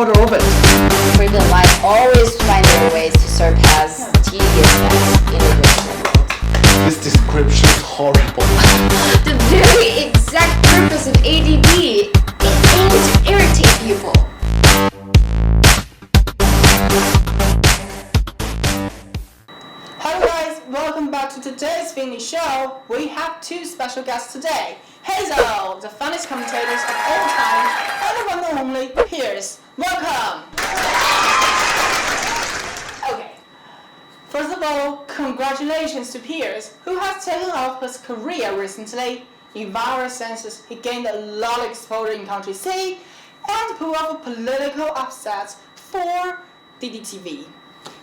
part of it. Freedom might always find their ways to surpass tedious tasks in a digital world. This description is horrible. The very exact purpose of ADD is aimed to irritate people. Hello guys, welcome back to today's FINLEY Show. We have two special guests today. Zhou, the funniest commentators of all time, and the one and only Piers. Welcome! Okay, first of all, congratulations to Piers, who has taken off his career recently. In various senses, he gained a lot of exposure in country C and pulled off a political upset for DDTV.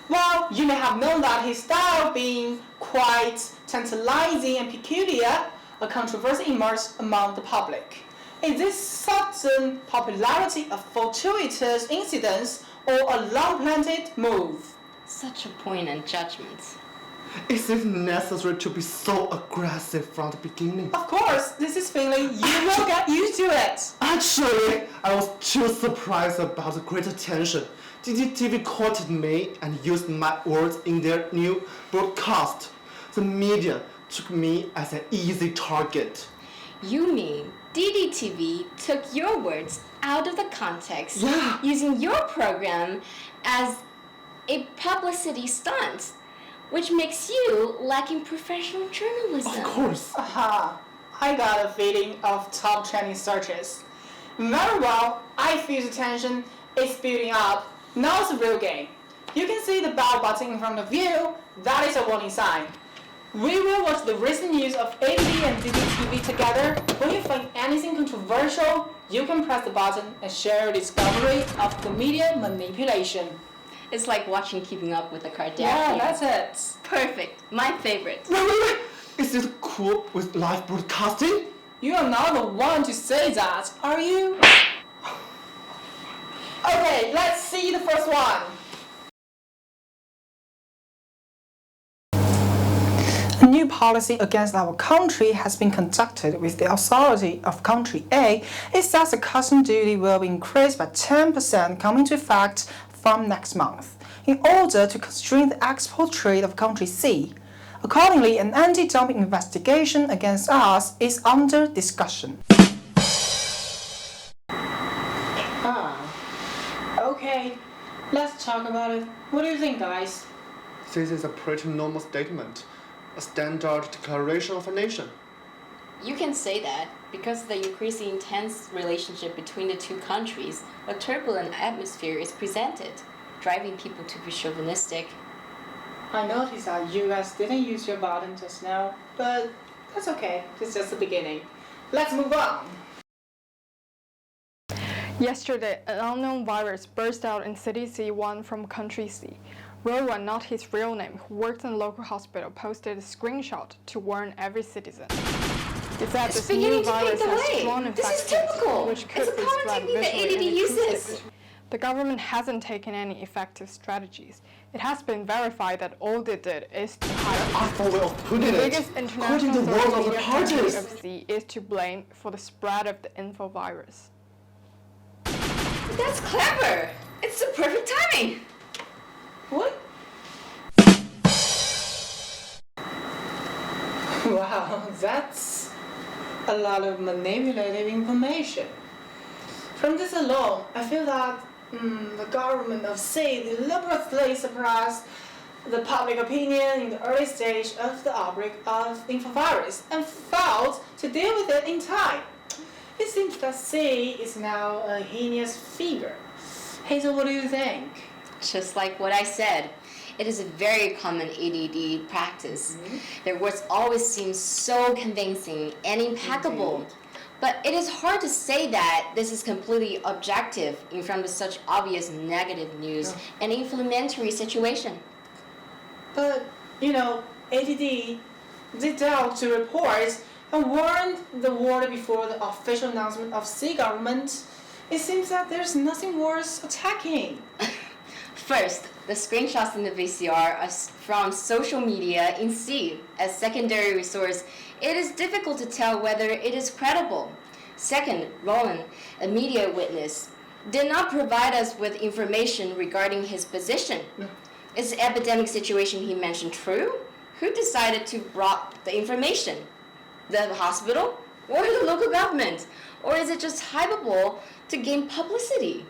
Well, you may have known that his style being quite tantalizing and peculiar, a controversy emerged among the public. Is this sudden popularity a fortuitous incident or a long-planned move? Such a poignant judgment. Is it necessary to be so aggressive from the beginning? Of course, this is FINLEY. You will get used to it. Actually, I was too surprised about the great attention. DDTV quoted me and used my words in their new broadcast. The media took me as an easy target. You mean DDTV took your words out of the context, Yeah. using your program as a publicity stunt, which makes you lacking professional journalism. Of course. Aha, I got a feeling of top trending searches. Very well, I feel the tension is building up. Now it's a real game. You can see the bell button in front of you. That is a warning sign. We will watch the recent news of ADD and DDTV together. When you find anything controversial, you can press the button and share your discovery of the media manipulation. It's like watching Keeping Up with the Kardashians. Yeah, that's it. Perfect. My favorite. Wait. Is it cool with live broadcasting? You are not the one to say that, are you? Okay, let's see the first one. A new policy against our country has been conducted with the authority of country A. It says the custom duty will be increased by 10% coming into effect from next month in order to constrain the export trade of country C. Accordingly, an anti-dumping investigation against us is under discussion. Okay, let's talk about it. What do you think, guys? This is a pretty normal statement. A standard declaration of a nation. You can say that because of the increasingly intense relationship between the two countries, a turbulent atmosphere is presented, driving people to be chauvinistic. I noticed that you guys didn't use your button just now, but that's okay. It's just the beginning. Let's move on. Yesterday, an unknown virus burst out in City C1 from Country C. Zhou, not his real name, who worked in a local hospital, posted a screenshot to warn every citizen. It said this new virus has strong infections, which could be spread visually and acoustically. The government hasn't taken any effective strategies. It has been verified that all they did is to hide. The biggest international social media country of C is to blame for the spread of the info virus. That's clever! It's the perfect timing! What? Wow, that's a lot of manipulative information. From this alone, I feel that the government of C deliberately suppressed the public opinion in the early stage of the outbreak of infovirus and failed to deal with it in time. It seems that C is now a heinous figure. Hazel, what do you think? Just like what I said, it is a very common ADD practice. Their words always seem so convincing and impeccable. Indeed. But it is hard to say that this is completely objective in front of such obvious negative news and inflammatory situation. But, ADD did out to reports and warned the world before the official announcement of C government. It seems that there's nothing worth attacking. First, the screenshots in the VCR are from social media in C. As secondary resource, it is difficult to tell whether it is credible. Second, Roland, a media witness, did not provide us with information regarding his position. Is the epidemic situation he mentioned true? Who decided to brought the information? The hospital or the local government? Or is it just hyperbole to gain publicity?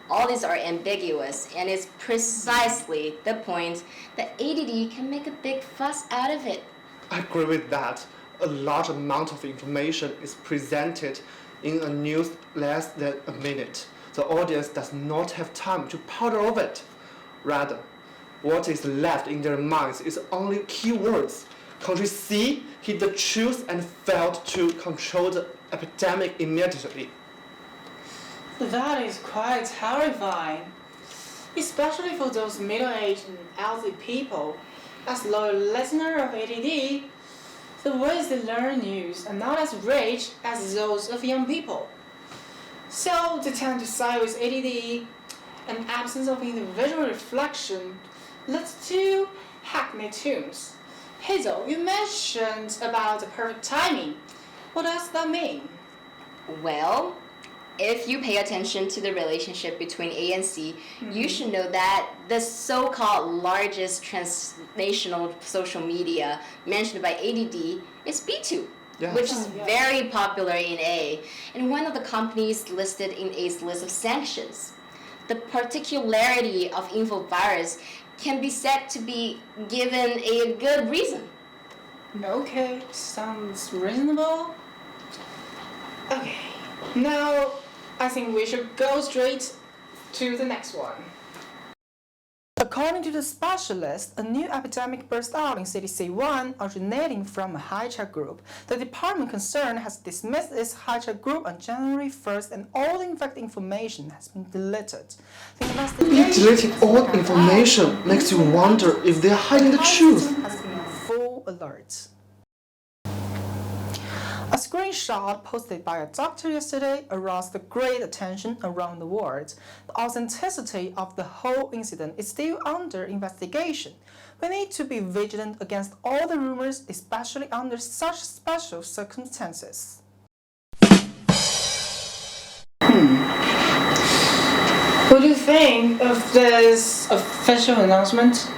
All these are ambiguous, and it's precisely the point that ADD can make a big fuss out of it. I agree with that. A large amount of information is presented in a news less than a minute. The audience does not have time to ponder over it. Rather, what is left in their minds is only keywords. Country C hit the truth and failed to control the epidemic immediately. That is quite terrifying, especially for those middle-aged and elderly people. As loyal listener of ADD, the ways they learn news are not as rich as those of young people. So they tend to side with ADD. An absence of individual reflection leads to hackneyed tunes. Hey Zhou, you mentioned about the perfect timing. What does that mean? Well, if you pay attention to the relationship between A and C, you should know that the so-called largest transnational social media mentioned by ADD is B2, which is very popular in A, and one of the companies listed in A's list of sanctions. The particularity of infovirus can be said to be given a good reason. Okay, sounds reasonable. Okay, now I think we should go straight to the next one. According to the specialist, a new epidemic burst out in City C1 originating from a hijack group. The department concerned has dismissed this hijack group on January 1st and all the infected information has been deleted. The investigation Deleting all information makes you wonder if they're hiding the truth. has been on full alert. A screenshot posted by a doctor yesterday aroused great attention around the world. The authenticity of the whole incident is still under investigation. We need to be vigilant against all the rumors, especially under such special circumstances. What do you think of this official announcement?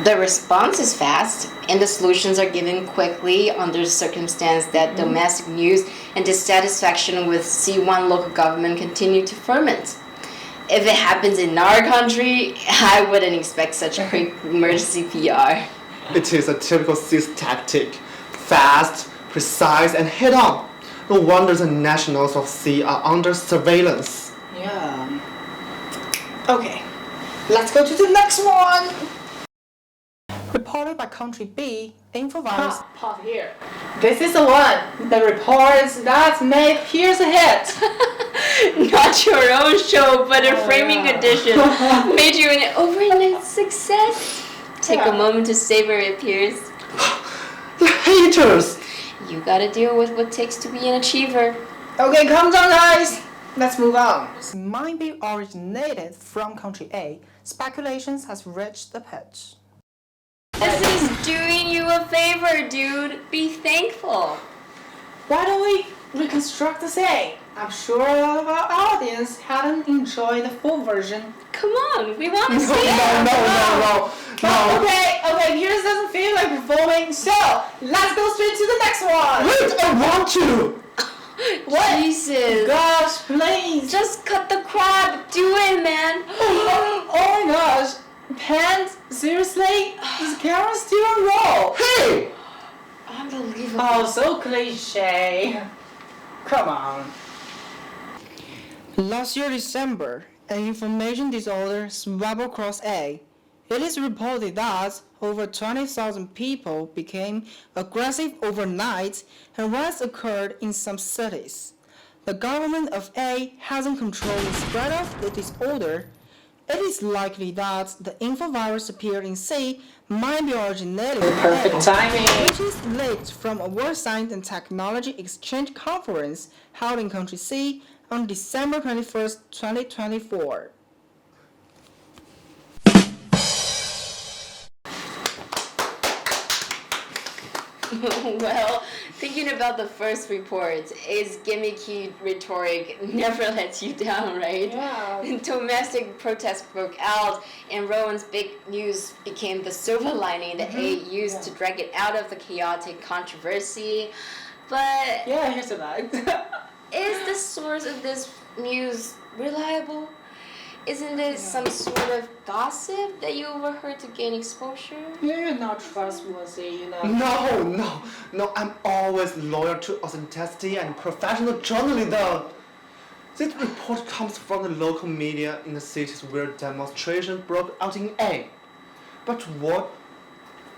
The response is fast, and the solutions are given quickly under the circumstance that domestic news and dissatisfaction with C1 local government continue to ferment. If it happens in our country, I wouldn't expect such quick emergency PR. It is a typical CIS tactic. Fast, precise, and head-on. No wonder the nationals of C are under surveillance. Yeah. Okay, let's go to the next one. Reported by country B, infovirus. Pause here. This is the one. The reports that made Here's a Hit. Not your own show, but a framing edition made you an overnight success. Take a moment to savor it, Piers. The haters! You gotta deal with what it takes to be an achiever. Okay, calm down, guys. Let's move on. This might be originated from country A. Speculations has reached the pitch. This is doing you a favor, dude. Be thankful. Why don't we reconstruct the saying? I'm sure a lot of our audience hadn't enjoyed the full version. Come on, we want to see it. No. Okay, Piers doesn't feel like performing, so let's go straight to the next one. Wait, I want to! What? Jesus. Gosh, please. Just cut the crap. Do it, man. Oh my gosh. Pants? Seriously? This camera's still on roll. Hey! Unbelievable. Oh, so cliche. Come on. Last year December, an information disorder swept across A. It is reported that over 20,000 people became aggressive overnight and riots occurred in some cities. The government of A hasn't controlled the spread of the disorder. It is likely that the infovirus appeared in C might be originated in A, timing. which is leaked from a World Science and Technology Exchange Conference held in country C on December 21st, 2024. Well, Thinking about the first report, is gimmicky rhetoric never lets you down, right? Yeah. Domestic protests broke out, and Rowan's big news became the silver lining that A used to drag it out of the chaotic controversy. But Yeah, here's the bag. is the source of this news reliable? Isn't it some sort of gossip that you overheard to gain exposure? You're not trustworthy, No, I'm always loyal to authenticity and professional journalism. This report comes from the local media in the cities where demonstrations broke out in A, but what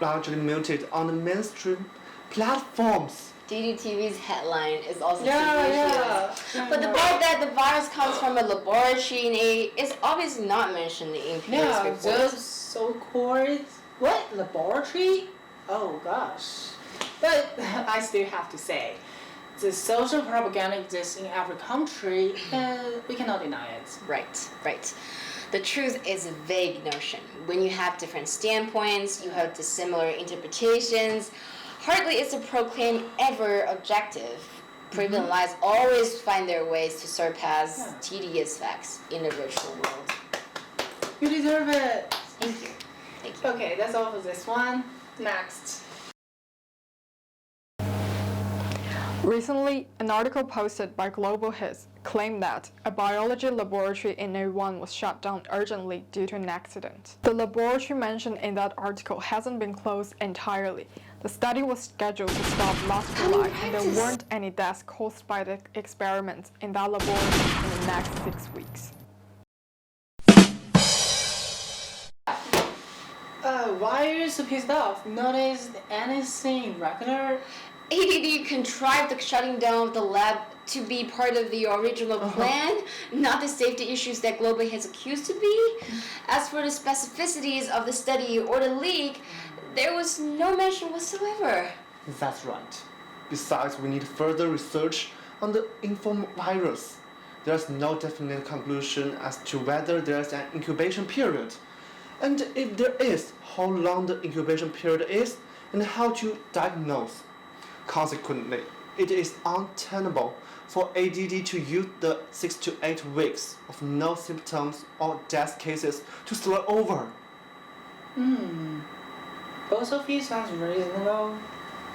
largely muted on the mainstream platforms. DDTV's headline is also Yeah. But the part that the virus comes from a laboratory in A is obviously not mentioned in Pierre's Yeah, report. those so-called what laboratory? Oh gosh. But I still have to say, the social propaganda exists in every country, and we cannot deny it. Right. The truth is a vague notion. When you have different standpoints, you have dissimilar interpretations. Hardly is a proclaim ever objective. Proven lies always find their ways to surpass tedious facts in the virtual world. You deserve it. Thank you. Okay, that's all for this one. Next. Recently, an article posted by Global Hits claimed that a biology laboratory in A1 was shut down urgently due to an accident. The laboratory mentioned in that article hasn't been closed entirely. The study was scheduled to start last July, and there weren't any deaths caused by the experiments in that laboratory in the next 6 weeks. Why are you so pissed off? Noticed anything regular? ADD contrived the shutting down of the lab to be part of the original plan, not the safety issues that Global Hits accused to be. As for the specificities of the study or the leak, there was no mention whatsoever. That's right. Besides, we need further research on the virus. There's no definite conclusion as to whether there's an incubation period. And if there is, how long the incubation period is and how to diagnose. Consequently, it is untenable for ADD to use the 6 to 8 weeks of no symptoms or death cases to slur over. Both of you sounds reasonable,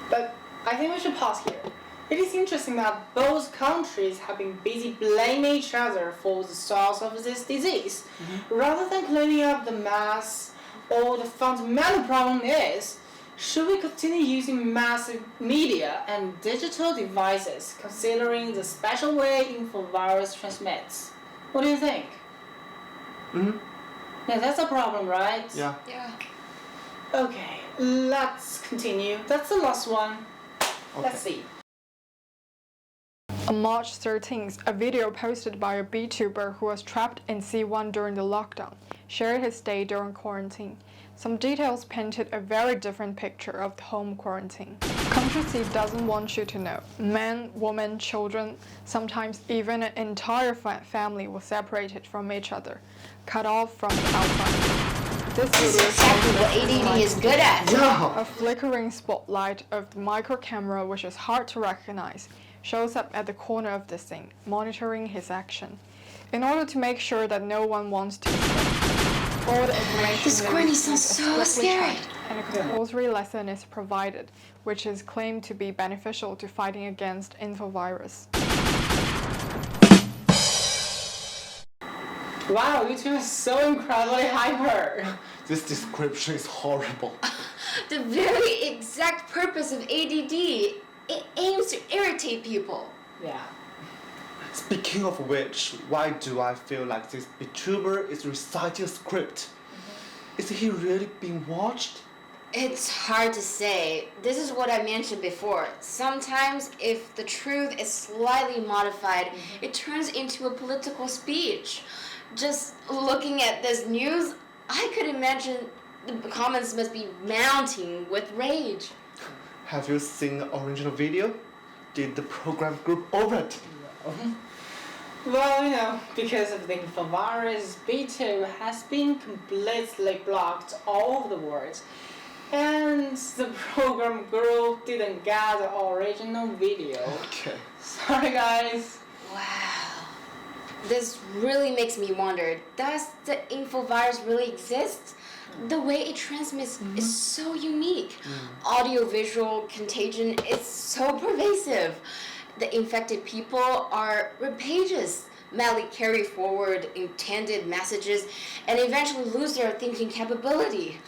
but I think we should pause here. It is interesting that both countries have been busy blaming each other for the source of this disease, rather than cleaning up the mess. Or the fundamental problem is, should we continue using massive media and digital devices, considering the special way infovirus transmits? What do you think? Yeah, that's a problem, right? Yeah. Okay, let's continue. That's the last one. Okay. Let's see. On March 13th, a video posted by a VTuber who was trapped in C1 during the lockdown shared his day during quarantine. Some details painted a very different picture of the home quarantine. Country C doesn't want you to know. Men, women, children, sometimes even an entire family was separated from each other, cut off from the outside. This video Exactly what ADD is good at. Yeah. a flickering spotlight of the micro camera, which is hard to recognize, shows up at the corner of the scene, monitoring his action, in order to make sure that no one wants to escape. All the information This granny sounds is so strictly scary. checked, and a compulsory lesson is provided, which is claimed to be beneficial to fighting against infovirus. Wow, you two are so incredibly hyper. This description is horrible. The very exact purpose of ADD, it aims to irritate people. Yeah. Speaking of which, why do I feel like this VTuber is reciting a script? Is he really being watched? It's hard to say. This is what I mentioned before. Sometimes, if the truth is slightly modified, it turns into a political speech. Just looking at this news, I could imagine the comments must be mounting with rage. Have you seen the original video? Did the program group over it? Well, because of the infovirus, B2 has been completely blocked all over the world. And the program girl didn't get the original video. Okay. Sorry guys. Wow. This really makes me wonder, does the infovirus really exist? The way it transmits is so unique. Audio-visual contagion is so pervasive. The infected people are rapacious, madly carry forward intended messages, and eventually lose their thinking capability.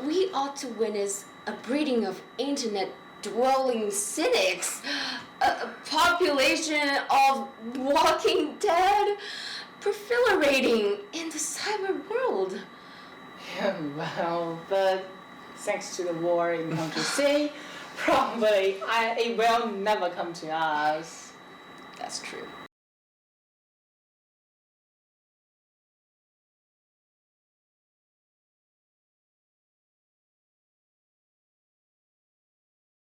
We ought to witness a breeding of internet-dwelling cynics, a population of walking dead, proliferating in the cyber world. Yeah, well, but thanks to the war in country C, probably it will never come to us. That's true.